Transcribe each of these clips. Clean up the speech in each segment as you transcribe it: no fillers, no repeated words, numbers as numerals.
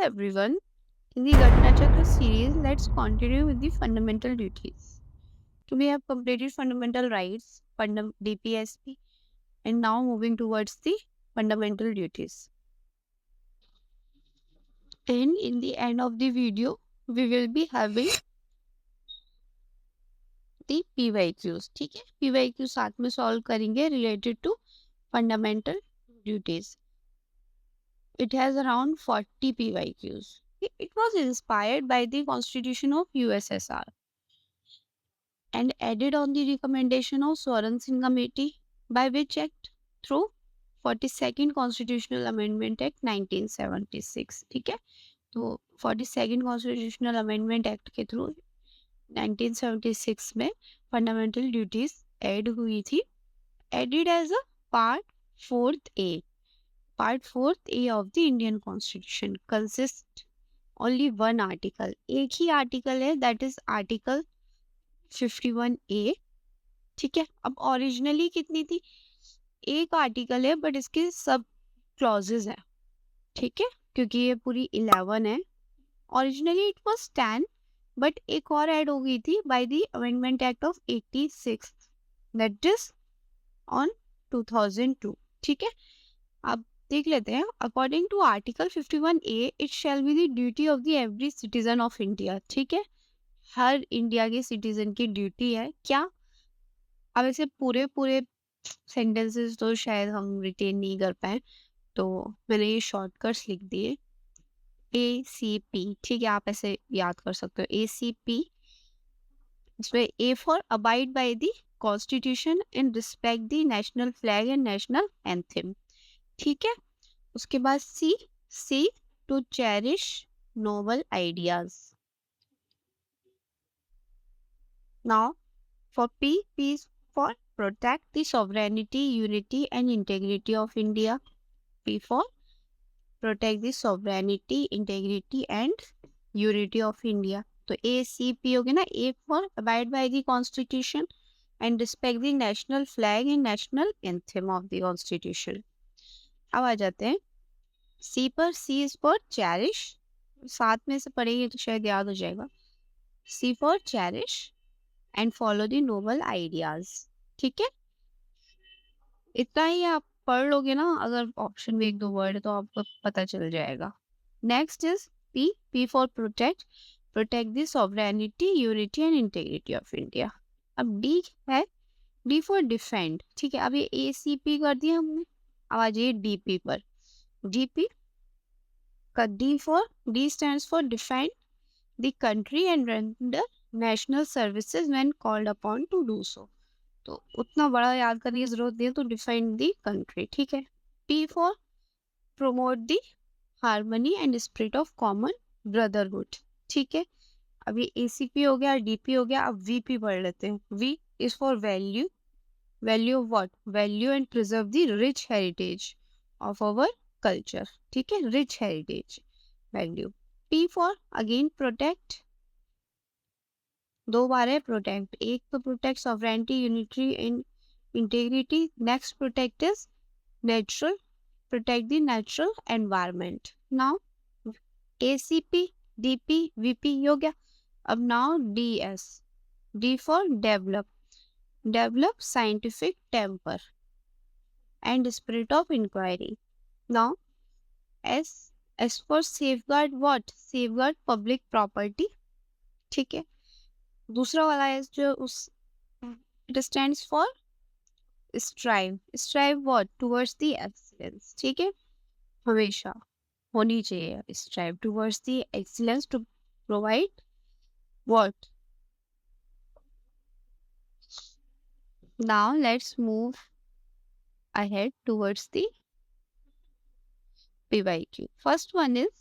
everyone. In the Gatna Chakra series, let's continue with the fundamental duties. So we have completed fundamental rights, DPSP, and now moving towards the fundamental duties. And in the end of the video, we will be having the PYQs. ठीक है, PYQ साथ में solve करेंगे related to fundamental duties. It has around 40 PYQs. It was inspired by the Constitution of USSR and added on the recommendation of Swaran Singh Committee, by which act through 42nd Constitutional Amendment Act 1976. ठीक है, तो 42nd Constitutional Amendment Act के through 1976 में fundamental duties add हुई थी, added as a part 4th A of the Indian Constitution consists only one article. एक ही article है, that is article 51A. ठीक है, अब ओरिजिनली कितनी थी? एक आर्टिकल है बट इसके सब क्लॉजेज है. ठीक है, क्योंकि ये पूरी 11 है. ओरिजिनली इट वाज 10 बट एक और ऐड हो गई थी by the amendment act of 86, that is on 2002. ठीक है, अब देख लेते हैं. According to article 51A, it shall be the duty of the every citizen of India. ठीक है, हर इंडिया के सिटीजन की ड्यूटी है क्या? अब ऐसे पूरे पूरे सेंटेंसेस तो शायद हम रिटेन नहीं कर पाए, तो मैंने ये शॉर्टकट्स लिख दिए. ACP, ठीक है, आप ऐसे याद कर सकते हो. ACP, इसमें A for abide by the constitution and respect the national flag and national anthem. ठीक है, उसके बाद C to cherish noble ideas. Now for P is for protect the sovereignty, unity and integrity of India. P for protect the sovereignty, integrity and unity of India. तो ACP हो गया ना. A for abide by the constitution and respect the national flag and national anthem of the constitution. अब आ जाते हैं C पर. C is for cherish. साथ में से पढ़ेंगे तो शायद याद हो जाएगा. C for cherish and follow the noble ideas. ठीक है, इतना ही आप पढ़ लोगे ना. अगर ऑप्शन में एक दो वर्ड है तो आपको पता चल जाएगा. Next is P for protect the sovereignty, unity and integrity of India. अब D है, D फॉर डिफेंड. ठीक है, अब ये ACP कर दिया हमने. अब आ जाइए DP पर. DP का D stands for defend the country and render national services when called upon to do so. तो उतना बड़ा याद करने की जरूरत नहीं है, तो डिफाइन दी कंट्री. ठीक है. P for promote the harmony and spirit of common brotherhood. ठीक है, अभी ACP हो गया, DP हो गया. अब VP पढ़ लेते हैं. V is for value of what? Value and preserve the rich heritage of our culture. ठीक है, rich heritage value. P for again protect. दो बार है प्रोटेक्ट. एक तो protect sovereignty, unity and integrity. Next protect is natural, protect the natural environment. Now ACP, DP, VP हो गया. अब now DS. D for develop scientific temper and spirit of inquiry. Now S for safeguard what? Safeguard public property. ठीक है, दूसरा वाला है जो उस it stands for strive what? Towards the excellence. ठीक है, हमेशा होनी चाहिए strive towards the excellence to provide what. Now let's move ahead towards the PYQ. First one is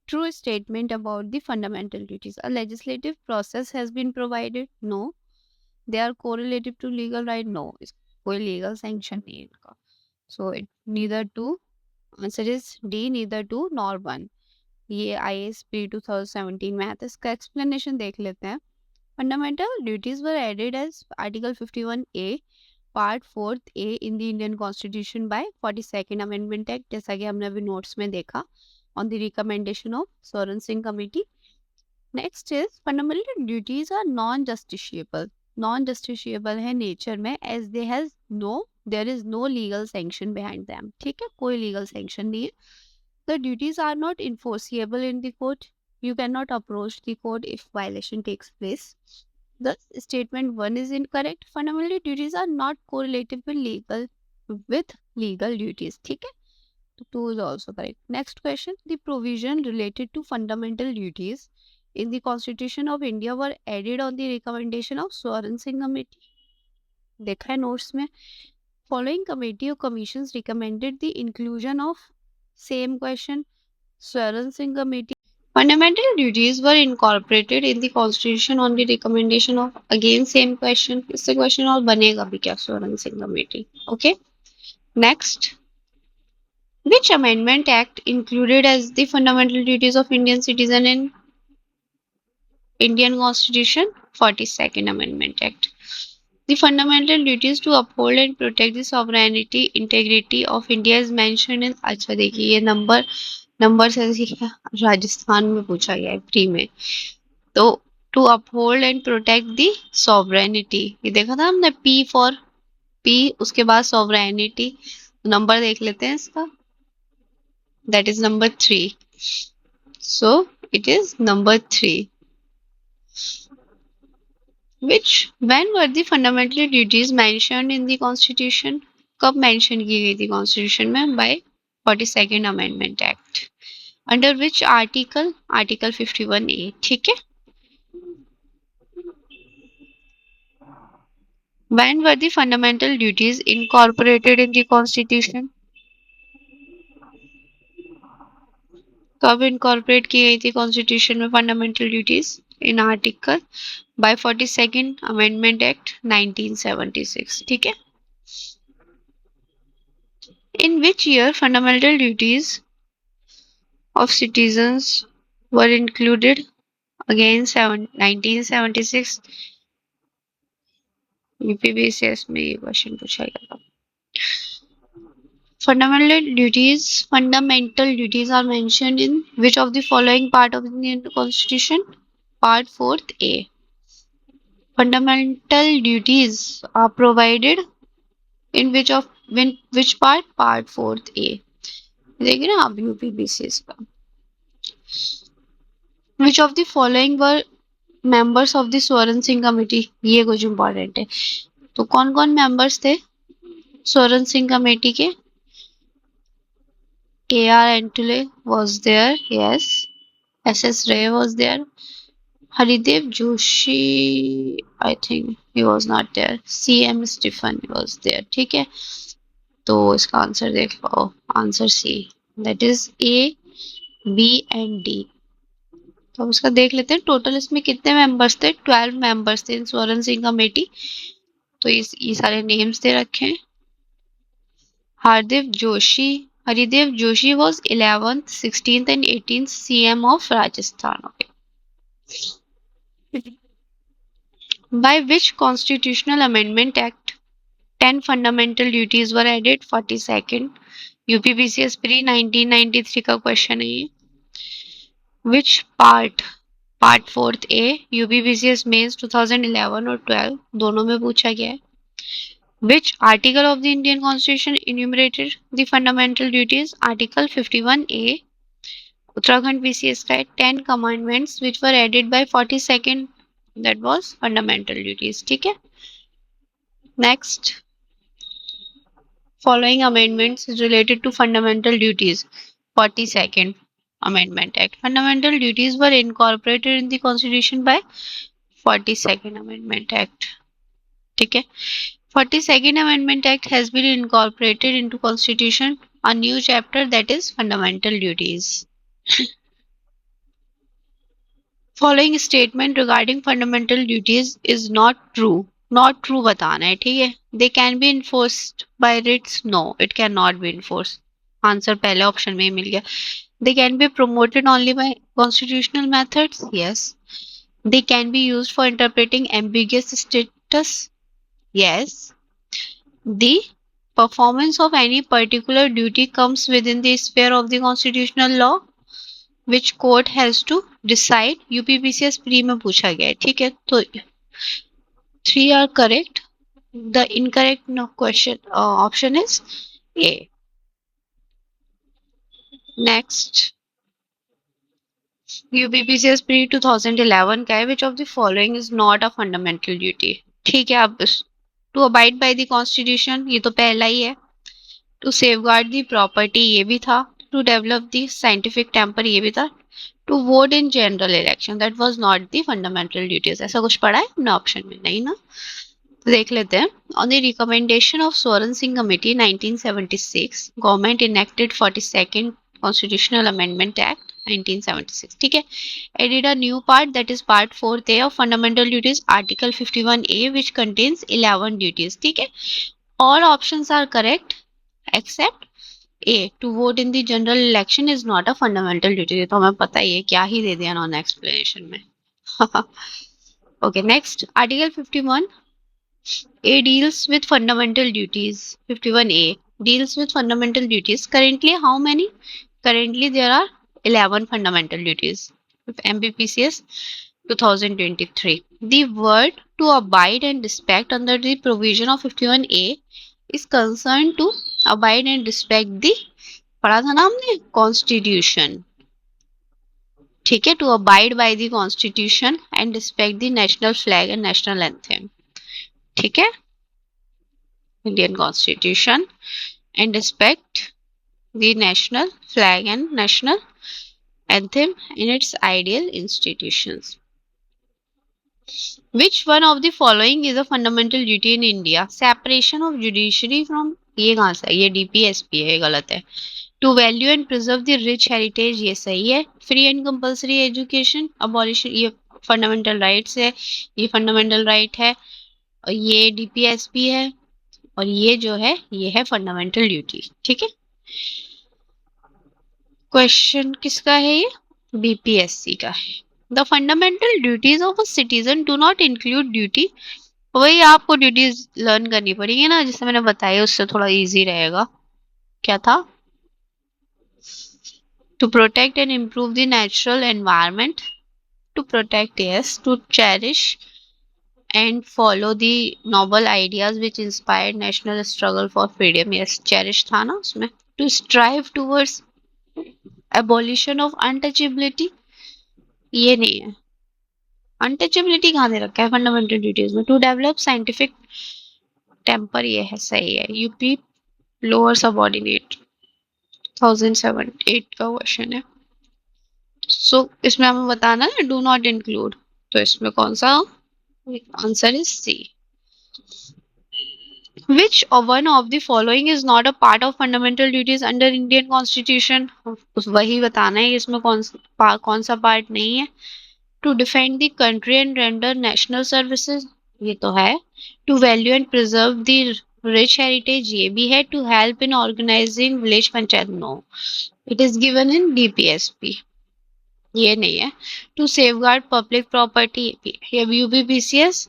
true statement about the fundamental duties. A legislative process has been provided? No. They are correlative to legal right? No. कोई legal sanction नहीं है इनका. So it neither to. Answer is D, neither to nor one. ये ISP 2017 में आता है. इसका explanation देख लेते हैं. Fundamental duties were added as Article 51A, Part 4th A in the Indian Constitution by 42nd Amendment Act. जैसा कि हमने अभी नोट्स में देखा, on the recommendation of Swaran Singh Committee. Next is fundamental duties are non-justiciable. Non-justiciable है nature में as there is no legal sanction behind them. ठीक है, कोई legal sanction नहीं है. The duties are not enforceable in the court. You cannot approach the court if violation takes place. Thus, statement 1 is incorrect. Fundamental duties are not correlated with legal duties. ठीक है, तो 2 is also correct. Next question. The provision related to fundamental duties in the Constitution of India were added on the recommendation of Swaran Singh Committee. देखा है notes में. Following committee or commissions recommended the inclusion of same question. Swaran Singh Committee. Fundamental duties were incorporated in the Constitution on the recommendation of again same question. इससे question और बनेगा भी क्या Swaran Singh Committee. Okay. Next. Which amendment act included as the fundamental duties of Indian citizen in Indian Constitution? 42nd Amendment Act. The fundamental duties to uphold and protect the sovereignty, integrity of India is mentioned in. अच्छा देखिए ये number से राजस्थान में पूछा गया है pre में. तो to uphold and protect the sovereignty ये देखा था हमने P उसके बाद sovereignty. नंबर देख लेते हैं इसका. That is number 3. So it is number 3. When were the fundamental duties mentioned in the Constitution? कब mention की गई थी Constitution में? By 42nd Amendment Act. Under which article? Article 51A. ठीक है. When were the fundamental duties incorporated in the Constitution? कब incorporate की गई थी Constitution में fundamental duties? In article by 42nd Amendment Act 1976. ठीक है. In which year fundamental duties of citizens were included? Again 1976. UPBCS में ये क्वेश्चन पूछा गया था. Fundamental duties are mentioned in which of the following part of the Indian Constitution? Part 4th A. Fundamental duties are provided in which part? Part 4th A. देखिए ना आप UPBCS का. Which of the following were members of the Swaran Singh Committee? ये कुछ important है. तो कौन कौन members थे Swaran Singh Committee के? A.R. Entule was there. Yes. S.S. Ray was there. Haridev Joshi, I think he was not there. C.M. Stephen was there. ठीक है. तो इसका आंसर देख पाओ. Answer C. That is A, B and D. तो अब इसका देख लेते हैं टोटल इसमें कितने मेंबर्स थे. 12 मेंबर्स थे इन स्वरण सिंह कमेटी. तो ये सारे नेम्स दे रखे हैं. Haridev Joshi was 11th, 16th and 18th CM of Rajasthan. Okay. By which constitutional amendment act 10 fundamental duties were added? 42nd. UPBCS pre 1993 का क्वेश्चन है ये. Which part? Part 4th A. UPBCS mains 2011 और 12 दोनों में पूछा गया है. Which article of the Indian Constitution enumerated the fundamental duties? Article 51A. Uttarakhand PCS का 10 commandments which were added by 42nd. That was fundamental duties. ठीक है. Next. Following amendments is related to fundamental duties. 42nd Amendment Act. Fundamental duties were incorporated in the Constitution by 42nd Amendment Act. ठीक है. 42nd Amendment Act has been incorporated into Constitution a new chapter that is fundamental duties. Following statement regarding fundamental duties is not true. Not true बताना है. ठीक है. They can be enforced by writs. No, it cannot be enforced. Answer पहले option में ही मिल गया. They can be promoted only by constitutional methods. Yes. They can be used for interpreting ambiguous status. Yes. The performance of any particular duty comes within the sphere of the constitutional law. Which court has to decide, UPPCS pre में पूछा गया है, ठीक है। तो 3 are correct, the incorrect question option is A. Next, UPPCS pre 2011 का है, which of the following is not a fundamental duty, ठीक है। अब to abide by the constitution, ये तो पहला ही है। टू सेफगार्ड द प्रॉपर्टी, ये भी था। To develop the scientific temper, ये भी था। To vote in general election, that was not the fundamental duties. ऐसा कुछ पढ़ा है हमने ऑप्शन में? नहीं ना। तो देख लेते हैं। ऑन द रिकमेंडेशन ऑफ स्वर्ण Singh committee 1976, government enacted 42nd constitutional amendment act 1976, ठीक है। Added a new part, that is part 4th A of fundamental duties, article 51A, which contains 11 duties, ठीक है। All options are correct except A, to vote in the general election is not a fundamental duty। ये तो हमें पता ही है, क्या ही दे दिया non explanation में। Okay, next, article 51 A deals with fundamental duties. 51A deals with fundamental duties. Currently, how many? Currently, there are 11 fundamental duties. MBPCS 2023. The word to abide and respect under the provision of 51A is concerned to abide and respect the, पढ़ा था ना हमने, Constitution, ठीक है। To abide by the Constitution and respect the national flag and national anthem, ठीक है। Indian Constitution and respect the national flag and national anthem in its ideal institutions. Which one of the following is a fundamental duty in India? Separation of judiciary from, ये कहाँ से, ये DPSP है, ये गलत है। To value and preserve the rich heritage, ये सही है। Free and compulsory education, abolition, ये fundamental rights है, ये fundamental right है, और ये DPSP है, और ये जो है ये है फंडामेंटल ड्यूटी, ठीक है। क्वेश्चन किसका है ये? बीपीएससी का है। The fundamental duties of a citizen do not include duty, वही आपको ड्यूटीज लर्न करनी पड़ेगी ना, जिससे मैंने बताया, उससे थोड़ा इजी रहेगा। क्या था? To protect and improve the natural environment, to protect, yes. To cherish and follow the noble ideas which inspired national struggle for freedom, yes, cherish था ना उसमें। to strive towards abolition of untouchability, ये नहीं है। Untouchability कहाँ दे रखा है fundamental duties में? टू डेवलप साइंटिफिक टेम्पर, ये है, सही है। यूपी लोअर सबऑर्डिनेट 2007-8 का क्वेश्चन है। सो इसमें हमें बताना है डू नॉट इंक्लूड, तो इसमें कौन सा answer is C. Which one of the following is not a part of fundamental duties under Indian Constitution? वही बताना है इसमें कौन सा पार्ट नहीं है। To defend the country and render national services, ये तो है। To value and preserve the rich heritage, ये भी है। To help in organizing village panchayat, no, it is given in DPSP, ये नहीं है। To safeguard public property, ये UPPCS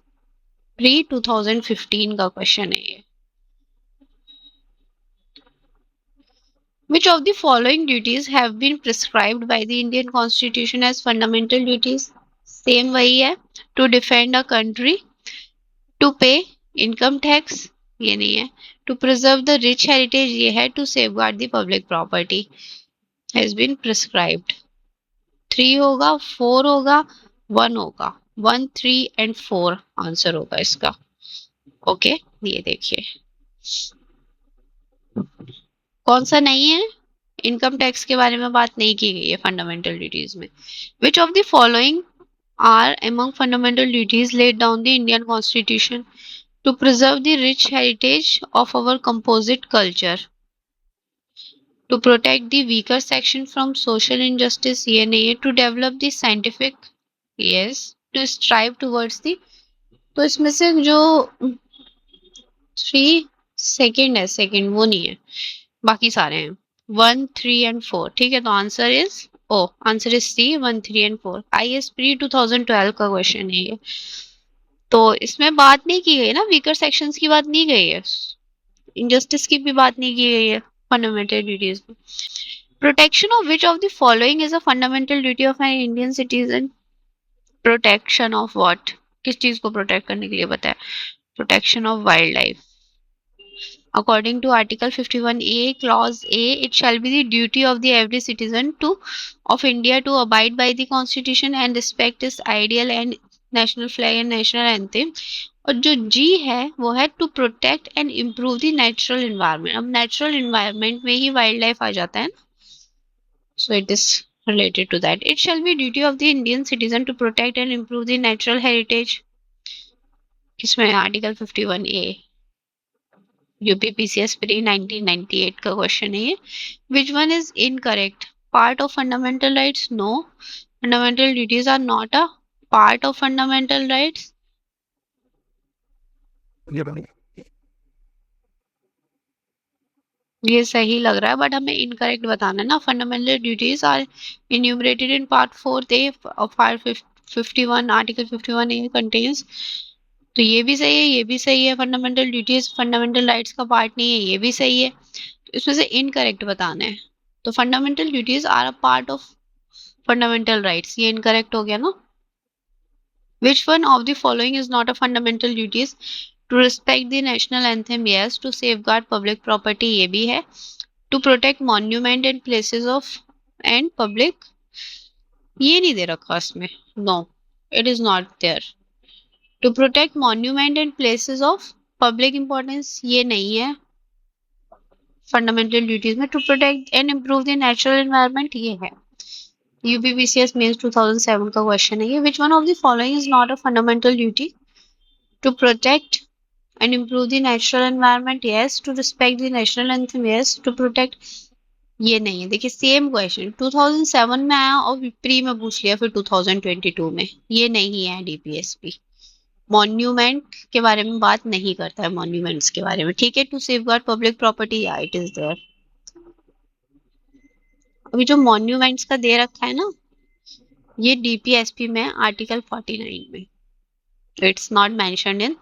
प्री 2015 का क्वेश्चन है ये। Which of the following duties have been prescribed by the Indian Constitution as fundamental duties? Same वही है। To defend a country, to pay income tax, ये नहीं है। To preserve the rich heritage, ये है। To safeguard the public property has been prescribed. 3 होगा, 4 होगा, 1 होगा। 1, 3 and 4 आंसर होगा इसका। ओके, ये देखिए कौन सा नहीं है। इनकम टैक्स के बारे में बात नहीं की गई है फंडामेंटल ड्यूटीज में। Which of the following are among fundamental duties laid down the Indian Constitution? To preserve the rich heritage of our composite culture, to protect the weaker section from social injustice, ये नहीं है। To develop the scientific, yes। To strive towards the, तो इसमें से जो 3 second है, second वो नहीं है, बाकी सारे हैं 1, 3 and 4, ठीक है। तो answer is O, answer is C, 1, 3 and 4। IS pre 2012 का क्वेश्चन है ये। तो इसमें बात नहीं की गई ना, वीकर सेक्शंस की बात नहीं गई है, इनजस्टिस की भी बात नहीं की गई है फंडामेंटल ड्यूटीज में। Protection of which of the following is a fundamental duty of an Indian citizen? Protection of what? किस चीज को प्रोटेक्ट करने के लिए बताया? Protection of wildlife. According to Article 51A, Clause A, it shall be the duty of the every citizen of India to abide by the Constitution and respect its ideal and national flag and national anthem. और जो G है वो है to protect and improve the natural environment. अब natural environment में ही wildlife आ जाता है, so it is related to that. It shall be duty of the Indian citizen to protect and improve the natural heritage. किसमें? Article 51A. UPPCS pre 1998 का question है ये. Which one is incorrect? Part of fundamental rights? No, fundamental duties are not a part of fundamental rights. ये सही लग रहा है but हमें इनकरेक्ट बताना है ना. Fundamental duties are enumerated in part 4 of part 51. Article 51A contains. तो ये भी सही है, ये भी सही है. फंडामेंटल ड्यूटीज फंडामेंटल राइट्स का पार्ट नहीं है, ये भी सही है. तो इसमें से इनकरेक्ट बताना है. तो fundamental duties are a part of fundamental rights, ये इनकरेक्ट हो गया ना. Which one of the following is not a fundamental duties? To respect the national anthem, yes. To safeguard public property, ये भी है. To protect monument and places of and public, ये नहीं दे रखा इसमें. No, it is not there. To protect monument and places of public importance, ये नहीं है फंडामेंटल ड्यूटीज में. To protect and improve the natural environment, ये है. यूपीपीसीएस मेंस 2007 का क्वेश्चन है ये. Which one of the following is not a fundamental duty? To protect and improve the natural environment, yes. To respect the national anthem, yes. To protect, ये नहीं है. देखिए same question 2007 में आया और प्री में पूछ लिया फिर 2022 में. ये नहीं है डीपीएसपी. मॉन्यूमेंट के बारे में बात नहीं करता है, मॉन्यूमेंट्स के बारे में. ठीक है. टू सेफगार्ड पब्लिक प्रॉपर्टी, या इट इज देयर. अभी जो मॉन्यूमेंट्स का दे रखा है ना, ये डीपीएसपी में आर्टिकल 49 में. It's not mentioned in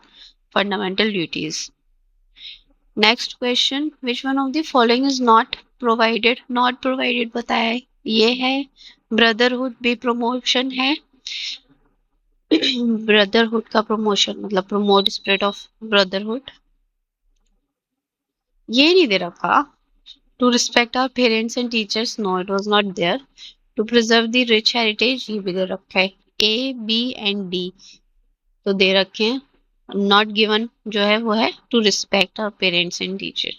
fundamental duties. Next question, which one of the following is not provided? Not provided बताया है, ये है. ब्रदरहुड भी प्रमोशन है. ब्रदरहुड का प्रमोशन मतलब प्रमोट स्पिरिट ऑफ ब्रदरहुड, ये नहीं दे रखा. To respect our parents and teachers, no, it was not there. To preserve the rich heritage, ये भी दे रखा है. ए, बी एंड डी तो दे रखे हैं. नॉट गिवन जो है वो है to respect our parents and teacher.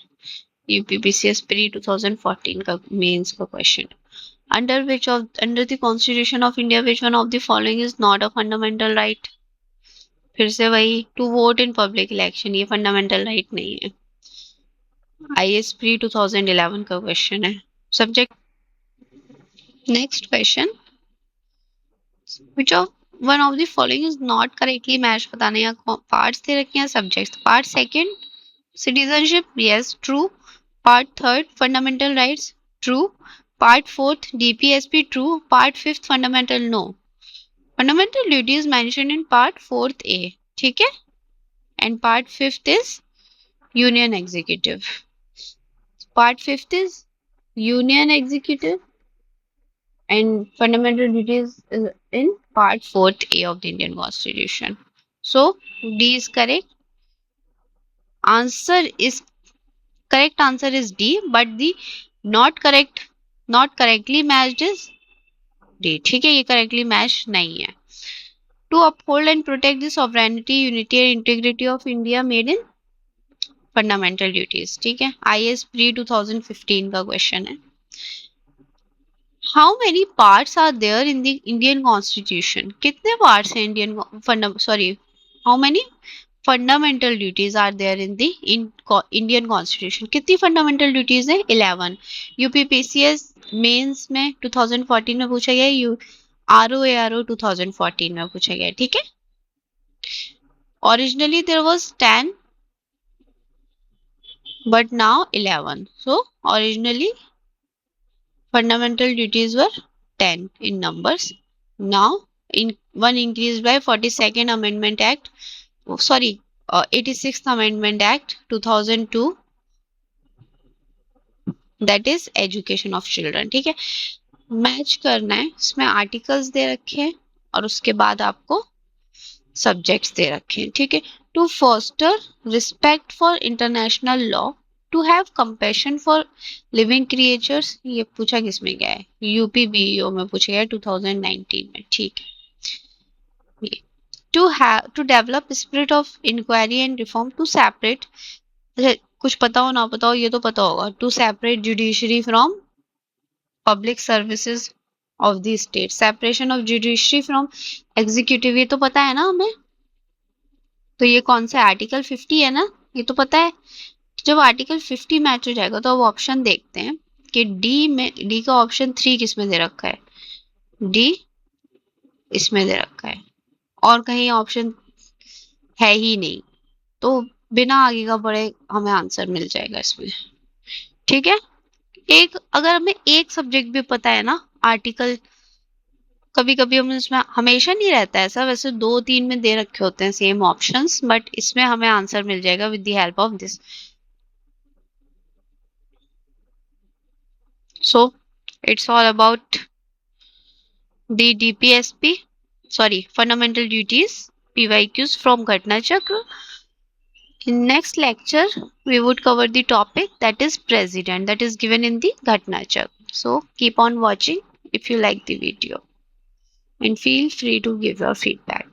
UPPCS pre 2014 का मेंस का question. Under the constitution of India which one of the following is not a fundamental right? फिर से वही. To vote in public election, ये फंडामेंटल राइट नहीं है. IAS pre 2011 का question है. Subject. Next question, which of one of the following is not correctly match बताने. या पार्ट्स दे रखे हैं subjects. Part second citizenship, yes, true. Part third fundamental rights, true. Part fourth DPSP, true. Part fifth fundamental, no. Fundamental duty is mentioned in part fourth A, ठीक है. And part fifth is union executive. Part fifth is union executive and fundamental duties is in part 4th A of the Indian Constitution. So D is correct. Correct answer is D, but the not correctly matched is D. ठीक है, ये correctly matched नहीं है. To uphold and protect the sovereignty, unity and integrity of India made in fundamental duties. ठीक है. IS pre 2015 का question है. How many parts are there in the Indian Constitution? कितने parts हैं how many fundamental duties are there in the Indian Constitution? कितनी fundamental duties हैं? 11. UPPCS mains में 2014 में पूछा गया. ROARO 2014 में पूछा गया. ठीक है. Originally there was 10 but now 11. So originally fundamental duties were 10 in numbers. Now one increased by 42nd Amendment Act, 86th Amendment Act 2002. That is education of children. ठीक है, मैच करना है, इसमें आर्टिकल्स दे रखे हैं और उसके बाद आपको सब्जेक्ट्स दे रखे हैं। ठीक है, to foster respect for international law, to have compassion for living creatures, ये पूछा किसमें गया है, यूपी बीईओ में पूछा गया 2019 में। ठीक है, to develop spirit of inquiry and reform, to separate, कुछ पता हो ना पता हो ये तो पता होगा, to separate judiciary from public services of the state, separation of judiciary from executive, ये तो पता है ना हमें। तो ये कौन सा आर्टिकल 50 है ना, ये तो पता है। जब आर्टिकल 50 मैच हो जाएगा तो अब ऑप्शन देखते हैं कि डी का ऑप्शन 3 किस में दे रखा है, डी इसमें दे रखा है और कहीं ऑप्शन है ही नहीं, तो बिना आगे का बढ़े हमें आंसर मिल जाएगा इसमें। ठीक है, एक अगर हमें एक सब्जेक्ट भी पता है ना आर्टिकल, कभी कभी हम इसमें हमेशा नहीं रहता है ऐसा, वैसे 2-3 में दे रखे होते हैं सेम ऑप्शंस, बट इसमें हमें आंसर मिल जाएगा with the help of this. So it's all about the DPSP, sorry, fundamental duties, PYQs from Ghatna Chakra. In next lecture we would cover the topic that is president, that is given in the Ghatna Chakra. So keep on watching if you like the video and feel free to give your feedback.